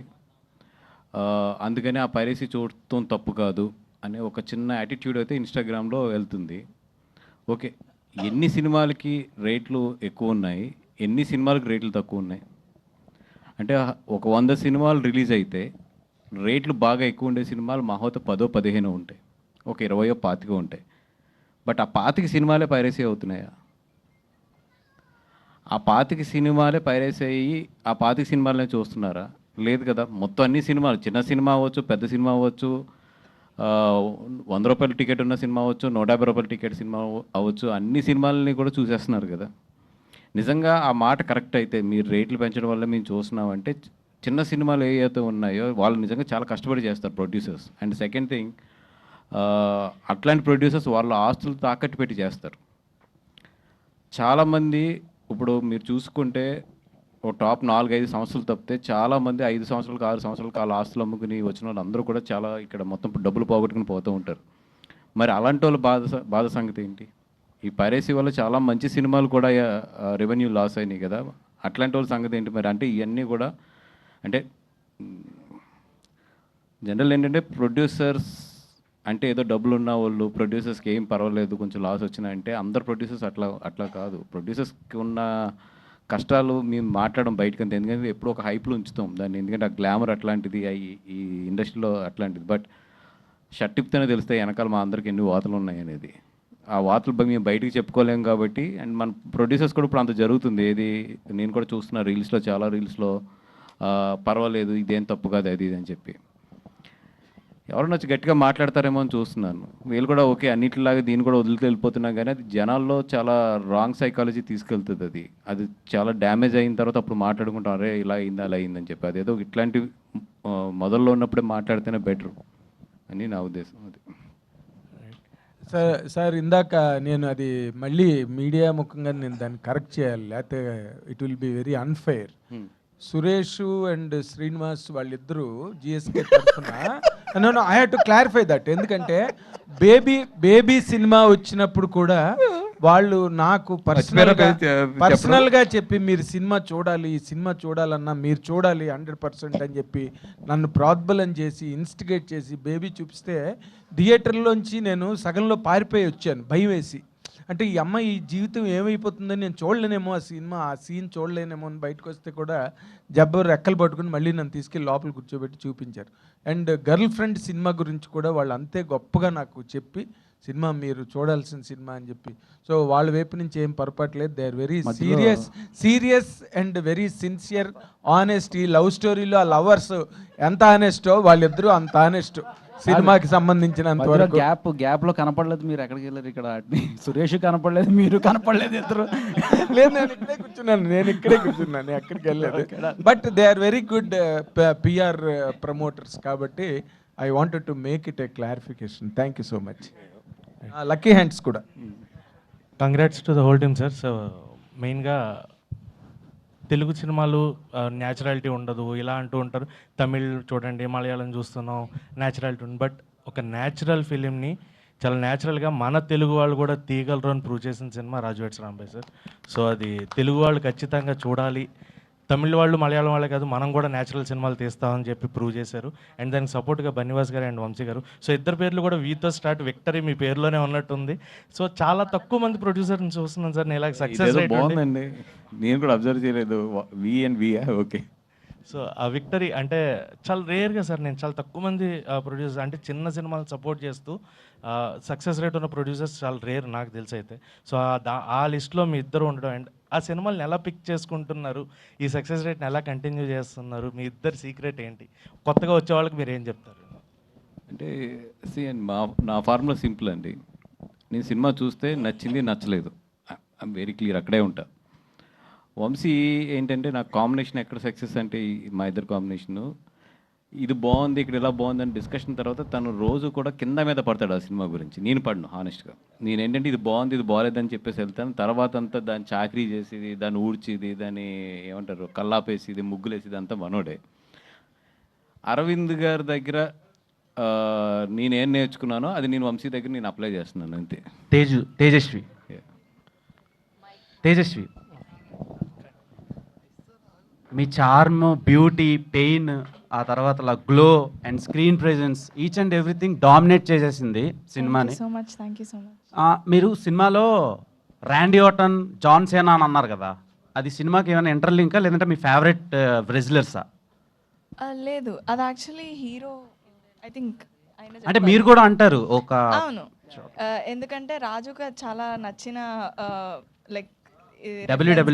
అందుకని ఆ పైరసీ చూడటం తప్పు కాదు అనే ఒక చిన్న యాటిట్యూడ్ అయితే ఇన్స్టాగ్రామ్లో వెళ్తుంది. ఓకే, ఎన్ని సినిమాలకి రేట్లు ఎక్కువ ఉన్నాయి, ఎన్ని సినిమాలకు రేట్లు తక్కువ ఉన్నాయి? అంటే ఒక 100 సినిమాలు రిలీజ్ అయితే రేట్లు బాగా ఎక్కువ ఉండే సినిమాలు మహోత 10-15 ఉంటాయి, ఒక 20-25 ఉంటాయి. బట్ ఆ 25 సినిమాలే పైరసీ అవుతున్నాయా? ఆ 25 సినిమాలే పైరసీ అయ్యి ఆ 25 సినిమాలనే చూస్తున్నారా? లేదు కదా. మొత్తం అన్ని సినిమాలు, చిన్న సినిమా అవ్వచ్చు, పెద్ద సినిమా అవ్వచ్చు, 100 రూపాయల టికెట్ ఉన్న సినిమా అవ్వచ్చు, 150 రూపాయల టికెట్ సినిమా అవ్వచ్చు, అన్ని సినిమాలని కూడా చూసేస్తున్నారు కదా. నిజంగా ఆ మాట కరెక్ట్ అయితే, మీరు రేట్లు పెంచడం వల్ల మేము చూస్తున్నామంటే, చిన్న సినిమాలు ఏవైతే ఉన్నాయో వాళ్ళు నిజంగా చాలా కష్టపడి చేస్తారు ప్రొడ్యూసర్స్. అండ్ సెకండ్ థింగ్, అట్లాంటి ప్రొడ్యూసర్స్ వాళ్ళ ఆస్తులు తాకట్టు పెట్టి చేస్తారు. చాలామంది ఇప్పుడు మీరు చూసుకుంటే ఒక టాప్ 4-5 సంవత్సరాలు తప్పితే చాలామంది 5 సంవత్సరాలకు 6 సంవత్సరాలకు వాళ్ళ ఆస్తులు అమ్ముకుని వచ్చిన వాళ్ళు అందరూ కూడా చాలా ఇక్కడ మొత్తం డబ్బులు పోగొట్టుకుని పోతూ ఉంటారు. మరి అలాంటి వాళ్ళ బాధ సంగతి ఏంటి? ఈ పైరసీ వల్ల చాలా మంచి సినిమాలు కూడా రెవెన్యూ లాస్ అయినాయి కదా, అట్లాంటి వాళ్ళ సంగతి ఏంటి మరి? అంటే ఇవన్నీ కూడా అంటే జనరల్ ఏంటంటే ప్రొడ్యూసర్స్ అంటే ఏదో డబ్బులు ఉన్న వాళ్ళు, ప్రొడ్యూసర్స్కి ఏం పర్వాలేదు కొంచెం లాస్ వచ్చినాయంటే అందరు ప్రొడ్యూసర్స్ అట్లా కాదు. ప్రొడ్యూసర్స్కి ఉన్న కష్టాలు మేము మాట్లాడడం బయటకంతే, ఎందుకంటే ఎప్పుడూ ఒక హైప్లో ఉంచుతాం దాన్ని, ఎందుకంటే ఆ గ్లామర్ అట్లాంటిది, ఈ ఇండస్ట్రీలో అట్లాంటిది. బట్ షర్ట్ ఇప్తేనే తెలుస్తాయి వెనకాల మా అందరికి ఎన్ని వాతలు ఉన్నాయి అనేది. ఆ వాతలు మేము బయటికి చెప్పుకోలేము కాబట్టి. అండ్ మన ప్రొడ్యూసర్స్ కూడా ఇప్పుడు అంత జరుగుతుంది. ఏది నేను కూడా చూస్తున్నా రీల్స్లో, చాలా రీల్స్లో పర్వాలేదు ఇదేం తప్పు కాదు అది ఇది అని చెప్పి ఎవరన్నా వచ్చి గట్టిగా మాట్లాడతారేమో అని చూస్తున్నాను. వీళ్ళు కూడా ఓకే అన్నిటిలాగా దీన్ని కూడా వదిలితే వెళ్ళిపోతున్నా కానీ అది జనాల్లో చాలా రాంగ్ సైకాలజీ తీసుకెళ్తుంది. అది చాలా డ్యామేజ్ అయిన తర్వాత అప్పుడు మాట్లాడుకుంటాం, అరే ఇలా అయింది అలా అయిందని చెప్పి. అదేదో ఇట్లాంటి మొదల్లో ఉన్నప్పుడే మాట్లాడితేనే బెటర్ అని నా ఉద్దేశం. అది సార్ ఇందాక నేను అది మళ్ళీ మీడియా ముఖంగా నేను దాన్ని కరెక్ట్ చేయాలి, లేకపోతే it will be very unfair. Suresh and Srinivas వాళ్ళిద్దరూ జిఎస్కే తరఫున I have to clarify that. ఎందుకంటే బేబీ సినిమా వచ్చినప్పుడు కూడా వాళ్ళు నాకు పర్సనల్గా చెప్పి మీరు సినిమా చూడాలి, ఈ సినిమా చూడాలన్నా మీరు చూడాలి 100% అని చెప్పి నన్ను ప్రోద్బలం చేసి ఇన్స్టిగేట్ చేసి బేబీ చూపిస్తే థియేటర్లోంచి నేను సగంలో పారిపోయి వచ్చాను భయం వేసి. అంటే ఈ అమ్మాయి ఈ జీవితం ఏమైపోతుందని నేను చూడలేనేమో, ఆ సీన్ చూడలేనేమో అని బయటకు వస్తే కూడా జబ్బరు రెక్కలు పట్టుకుని మళ్ళీ నన్ను తీసుకెళ్ళి లోపల కూర్చోబెట్టి చూపించారు. అండ్ గర్ల్ ఫ్రెండ్ సినిమా గురించి కూడా వాళ్ళు అంతే గొప్పగా నాకు చెప్పి సినిమా మీరు చూడాల్సిన సినిమా అని చెప్పి. సో వాళ్ళ వైపు నుంచి ఏం పొరపాట్లేదు. They are very serious and very sincere, honest. ఈ లవ్ స్టోరీలో ఆ లవర్స్ ఎంత ఆనెస్టో వాళ్ళిద్దరూ అంత ఆనెస్ట్ సినిమాకి సంబంధించినంత వరకు. గ్యాప్లో కనపడలేదు మీరు, ఎక్కడికి వెళ్ళారు? ఇక్కడ సురేష్ కనపడలేదు, మీరు కనపడలేదు ఇద్దరు. లేదు నేను ఇక్కడే కూర్చున్నాను ఎక్కడికి వెళ్ళలేదు. But they are very good PR promoters కాబట్టి I wanted to make it a clarification. Thank you so much. Lucky hands కూడా congrats to the whole team sir. So మెయిన్గా తెలుగు సినిమాలు న్యాచురాలిటీ ఉండదు ఇలా అంటూ ఉంటారు. తమిళ్ చూడండి, మలయాళం చూస్తున్నాం న్యాచురాలిటీ ఉంది. బట్ ఒక న్యాచురల్ ఫిలింని చాలా న్యాచురల్గా మన తెలుగు వాళ్ళు కూడా తీయగలరు అని ప్రూవ్ చేసిన సినిమా రాజు వెడ్స్ రాంబాయ్ సార్. సో అది తెలుగు వాళ్ళు ఖచ్చితంగా చూడాలి. తమిళ వాళ్ళు, మలయాళం వాళ్ళే కాదు, మనం కూడా న్యాచురల్ సినిమాలు తీస్తామని చెప్పి ప్రూవ్ చేశారు. అండ్ దానికి సపోర్ట్గా బన్నివాస్ గారు అండ్ వంశీ గారు. సో ఇద్దరు పేర్లు కూడా వీతో స్టార్ట్, విక్టరీ మీ పేరులోనే ఉన్నట్టుంది. సో చాలా తక్కువ మంది ప్రొడ్యూసర్ని చూస్తున్నాను సార్. నేను ఇలా సక్సెస్ రేట్ బాగుందండి, నేను కూడా అబ్జర్వ్ చేయలేదు. వి అండ్ వి ఓకే. సో ఆ విక్టరీ అంటే చాలా రేర్గా సార్, నేను చాలా తక్కువ మంది ప్రొడ్యూసర్స్ అంటే చిన్న సినిమాలు సపోర్ట్ చేస్తూ సక్సెస్ రేట్ ఉన్న ప్రొడ్యూసర్స్ చాలా రేర్ నాకు తెలిసి అయితే. సో ఆ లిస్ట్లో మీ ఇద్దరు ఉండడం అండ్ ఆ సినిమాలను ఎలా పిక్ చేసుకుంటున్నారు, ఈ సక్సెస్ రేట్ని ఎలా కంటిన్యూ చేస్తున్నారు, మీ ఇద్దరు సీక్రెట్ ఏంటి? కొత్తగా వచ్చే వాళ్ళకి మీరు ఏం చెప్తారు? అంటే నా ఫార్ములా సింపుల్ అండి. నేను సినిమా చూస్తే నచ్చింది నచ్చలేదు, ఐఎమ్ వెరీ క్లియర్, అక్కడే ఉంటా. వంశీ ఏంటంటే నాకు కాంబినేషన్ ఎక్కడ సక్సెస్ అంటే మా ఇద్దరు కాంబినేషను ఇది బాగుంది, ఇక్కడ ఇలా బాగుంది అని డిస్కషన్ తర్వాత తను రోజు కూడా కింద మీద పడతాడు ఆ సినిమా గురించి. నేను పడను హానెస్ట్గా. నేను ఏంటంటే ఇది బాగుంది ఇది బాగాలేదని చెప్పేసి వెళ్తాను. తర్వాత అంతా దాన్ని చాకరీ చేసేది, దాన్ని ఊడ్చేది, దాన్ని ఏమంటారు కల్లాపేసేది, ముగ్గులేసేది అంతా మనోడే. అరవింద్ గారి దగ్గర నేనేం నేర్చుకున్నానో అది నేను వంశీ దగ్గర నేను అప్లై చేస్తున్నాను అంతే. తేజస్వి మీ చార్మ్, బ్యూటీ, పెయిన్, ఆ తర్వాత glow and screen presence, each and everything dominate చేసేసింది సినిమాని. మీరు సినిమాలో ర్యాండీ ఆర్టన్, జాన్ సేనా అని అన్నారు కదా, అది సినిమాకి ఏమైనా ఇంటర్లింకా లేదంటే మీ ఫేవరెట్ రెజ్లర్సా? లేదు, అది యాక్చువల్లీ హీరో ఐ థింక్. అంటే మీరు కూడా అంటారు ఒక. అవును, ఎందుకంటే రాజుగా చాలా నచ్చిన లైక్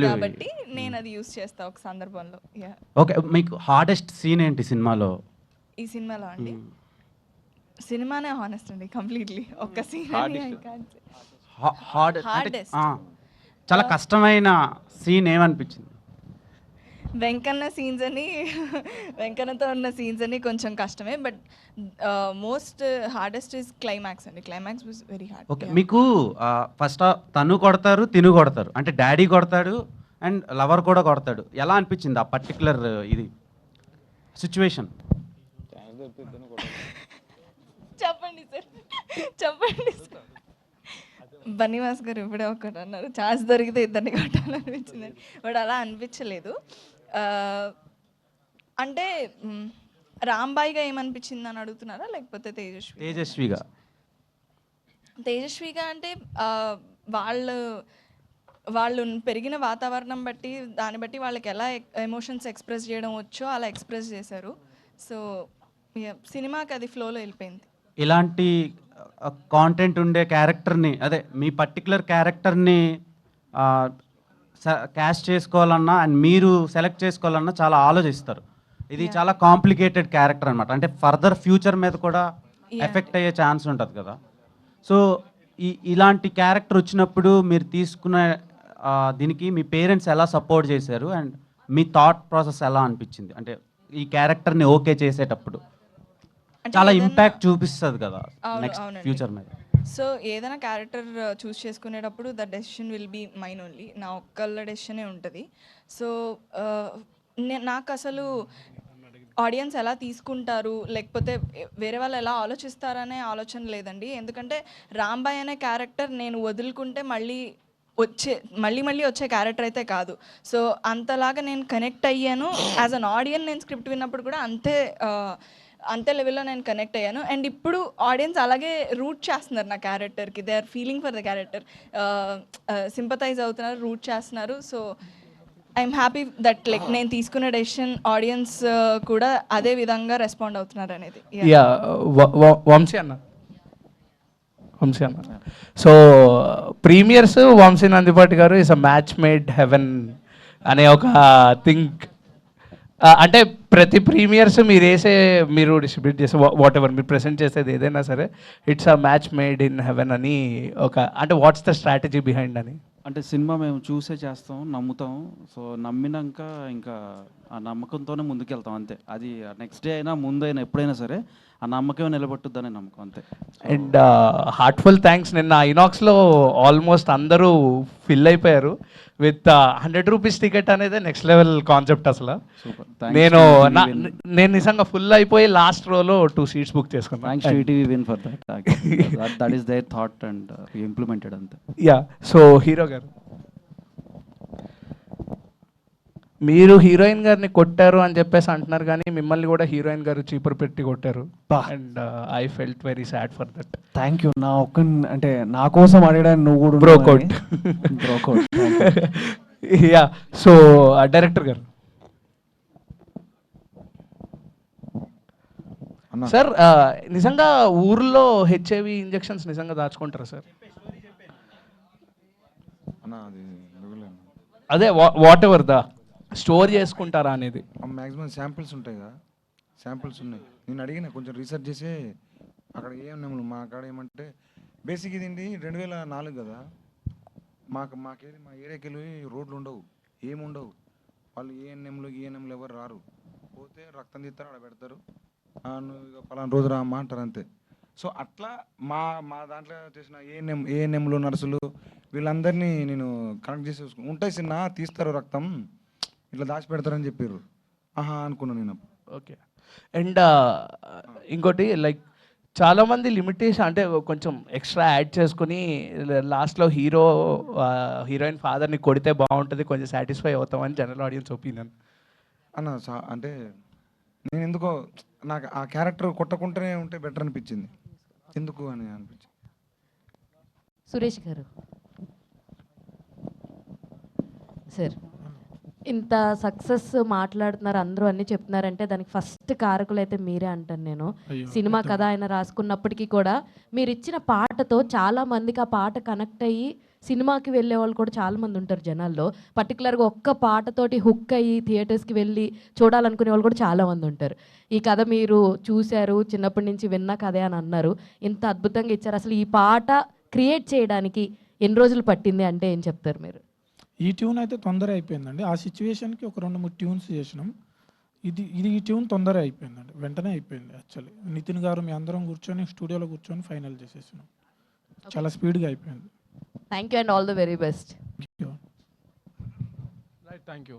కాబట్టి నేను అది యూస్ చేస్తా ఒక సందర్భంలో. ఓకే, మీకు హార్డెస్ట్ సీన్ ఏంటి సినిమాలో? ఈ సినిమాలో అండి సినిమానే హానెస్ట్ అండి, కంప్లీట్లీ ఒక్క సీన్. హార్డెస్ట్ చాలా కష్టమైన సీన్ ఏమనిపించింది? వెంకన్న సీన్స్ అని, వెంకన్నతో ఉన్న సీన్స్ అని కొంచెం కష్టమే, but most hardest is climax అండి. Climax was very hard. Okay, మీకు ఫస్ట్ తను కొడతారు, తిను కొడతారు, అంటే డాడీ కొడతాడు అండ్ లవర్ కూడా కొడతాడు. ఎలా అనిపించింది ఆ పర్టికులర్ ఇది సిచ్యువేషన్? చెప్పండి సార్. చెప్పండి. బన్నీవాస్ గారు ఇప్పుడే ఒకటి అన్నారు, ఛాన్స్ దొరికితే ఇద్దరిని కొట్టాలనిపించింది. బట్ అలా అనిపించలేదు. అంటే రాంబాయిగా ఏమనిపించింది అని అడుగుతున్నారా, లేకపోతే తేజస్విగా అంటే వాళ్ళు పెరిగిన వాతావరణం బట్టి, దాన్ని బట్టి వాళ్ళకి ఎలా ఎమోషన్స్ ఎక్స్ప్రెస్ చేయడం వచ్చో అలా ఎక్స్ప్రెస్ చేశారు. సో సినిమాకి అది ఫ్లోలో వెళ్ళిపోయింది. ఇలాంటి కాంటెంట్ ఉండే క్యారెక్టర్ని, అదే మీ పర్టికులర్ క్యారెక్టర్ని క్యాస్ట్ చేసుకోవాలన్నా అండ్ మీరు సెలెక్ట్ చేసుకోవాలన్నా చాలా ఆలోచిస్తారు. ఇది చాలా కాంప్లికేటెడ్ క్యారెక్టర్ అనమాట. అంటే ఫర్దర్ ఫ్యూచర్ మీద కూడా ఎఫెక్ట్ అయ్యే ఛాన్స్ ఉంటుంది కదా. సో ఇలాంటి క్యారెక్టర్ వచ్చినప్పుడు మీరు తీసుకున్న దీనికి మీ పేరెంట్స్ ఎలా సపోర్ట్ చేశారు అండ్ మీ థాట్ ప్రాసెస్ ఎలా అనిపించింది? అంటే ఈ క్యారెక్టర్ని ఓకే చేసేటప్పుడు చాలా ఇంపాక్ట్ చూపిస్తుంది కదా నెక్స్ట్ ఫ్యూచర్ మీద. సో ఏదైనా క్యారెక్టర్ చూస్ చేసుకునేటప్పుడు the decision will be mine only. నా ఒక్కళ్ళ డెసిషనే ఉంటుంది. సో నాకు అసలు ఆడియన్స్ ఎలా తీసుకుంటారు, లేకపోతే వేరే వాళ్ళు ఎలా ఆలోచిస్తారనే ఆలోచన లేదండి. ఎందుకంటే రాంబాయ్ అనే క్యారెక్టర్ నేను వదులుకుంటే మళ్ళీ వచ్చే క్యారెక్టర్ అయితే కాదు. సో అంతలాగా నేను కనెక్ట్ అయ్యాను. యాజ్ అన్ ఆడియన్స్ నేను స్క్రిప్ట్ విన్నప్పుడు కూడా అంతే లెవెల్లో నేను కనెక్ట్ అయ్యాను. అండ్ ఇప్పుడు ఆడియన్స్ అలాగే రూట్ చేస్తున్నారు నా క్యారెక్టర్కి. They are feeling for the character, sympathize అవుతున్నారు, రూట్ చేస్తున్నారు. So I'm happy that like నేను తీసుకున్న డెసిషన్ ఆడియన్స్ కూడా అదే విధంగా రెస్పాండ్ అవుతున్నారు అనేది. వంశీ అన్న so premieres Vamsi Nandipati garu is a match made heaven అనే ఒక థింక్. అంటే ప్రతి ప్రీమియర్స్ మీరు డిస్ట్రిబ్యూట్ చేసే వాట్ ఎవర్ మీరు ప్రెసెంట్ చేసేది ఏదైనా సరే it's a match made in heaven అని అంటే వాట్స్ ద స్ట్రాటజీ బిహైండ్ అని? అంటే సినిమా మేము చూసే చేస్తాం, నమ్ముతాం. సో నమ్మినాక ఇంకా ఆ నమ్మకంతోనే ముందుకెళ్తాం అంతే. అది నెక్స్ట్ డే అయినా ముందైనా ఎప్పుడైనా సరే ఆ నమ్మకమే నిలబట్టుద్దనే నమ్మకం అంతే. And heartful thanks. నిన్న ఐనాక్స్లో ఆల్మోస్ట్ అందరూ ఫిల్ అయిపోయారు విత్ 100 రూపీస్ టికెట్ అనేది నెక్స్ట్ లెవెల్ కాన్సెప్ట్ అసలు. నేను నిజంగా ఫుల్ అయిపోయి లాస్ట్ రోలో 2 సీట్స్ బుక్ చేసుకున్నాను. Thanks to ETV Win for that is their thought and implemented అంతే. యా. సో హీరో గారు, మీరు హీరోయిన్ గారిని కొట్టారు అని చెప్పేసి అంటున్నారు, కానీ మిమ్మల్ని కూడా హీరోయిన్ గారు చీపర్ పెట్టి కొట్టారు. And I felt very sad for that. Thank you. నా ఒక్క అంటే నా కోసం అడగడానికి నువ్వు కూడా బ్రోకౌట్. యా. సో డైరెక్టర్ గారు, సార్ నిజంగా ఊర్లో హెచ్ఐవి ఇంజెక్షన్స్ నిజంగా దాచుకుంటారా సార్? అదే వాట్ ఎవర్ ద స్టోర్ చేసుకుంటారా అనేది. మ్యాక్సిమం శాంపిల్స్ ఉంటాయి కదా, శాంపిల్స్ ఉన్నాయి. నేను అడిగిన కొంచెం రీసెర్చ్ చేసి అక్కడ ఏమన్నా మా కాడ ఏమంటే బేసిక్ ఇది 2004 కదా, మాకేది మా ఏరియాకి వెళ్ళి రోడ్లు ఉండవు, ఏముండవు. వాళ్ళు ఈఎన్ఎంలు ఎవరు రారు. పోతే రక్తం తీస్తారు, అక్కడ పెడతారు, నువ్వు ఇక పలానా రోజు రా అమ్మ అంటారు అంతే. సో అట్లా మా దాంట్లో చేసిన ఏఎన్ఎంలు నర్సులు వీళ్ళందరినీ నేను కనెక్ట్ చేసి ఉంటాయి చిన్న తీస్తారు రక్తం ఇట్లా దాచి పెడతారని చెప్పారు. అనుకున్నాను నేను. ఓకే. అండ్ ఇంకోటి లైక్ చాలామంది లిమిటేషన్ అంటే కొంచెం ఎక్స్ట్రా యాడ్ చేసుకుని లాస్ట్లో హీరోయిన్ ఫాదర్ని కొడితే బాగుంటుంది, కొంచెం సాటిస్ఫై అవుతామని జనరల్ ఆడియన్స్ ఒపీనియన్ అన్న. అంటే నేను ఎందుకో నాకు ఆ క్యారెక్టర్ కొట్టకుంటూనే ఉంటే బెటర్ అనిపించింది, ఎందుకు అని అనిపించింది. సురేష్ గారు సార్, ఇంత సక్సెస్ మాట్లాడుతున్నారు, అందరూ అన్నీ చెప్తున్నారంటే దానికి ఫస్ట్ కారకులు అయితే మీరే అంటాను నేను. సినిమా కథ ఆయన రాసుకున్నప్పటికీ కూడా మీరు ఇచ్చిన పాటతో చాలా మందికి ఆ పాట కనెక్ట్ అయ్యి సినిమాకి వెళ్ళే వాళ్ళు కూడా చాలామంది ఉంటారు జనాల్లో. పర్టికులర్గా ఒక్క పాటతోటి హుక్ అయ్యి థియేటర్స్కి వెళ్ళి చూడాలనుకునే వాళ్ళు కూడా చాలామంది ఉంటారు. ఈ కథ మీరు చూశారు, చిన్నప్పటి నుంచి విన్న కథే అని అన్నారు, ఇంత అద్భుతంగా ఇచ్చారు. అసలు ఈ పాట క్రియేట్ చేయడానికి ఎన్ని రోజులు పట్టింది అంటే ఏం చెప్తారు మీరు? ఈ ట్యూన్ అయితే తొందర అయిపోయిందండి. ఆ సిచ్యువేషన్కి ఒక 2-3 ట్యూన్స్ చేసినాం. ఈ ట్యూన్ తొందర అయిపోయిందండి, వెంటనే అయిపోయింది. యాక్చువల్లీ నితిన్ గారు మీ అందరం కూర్చొని స్టూడియోలో కూర్చొని ఫైనల్ చేసేసినాం. చాలా స్పీడ్గా అయిపోయింది. Thank you and all the very best. Right, thank you.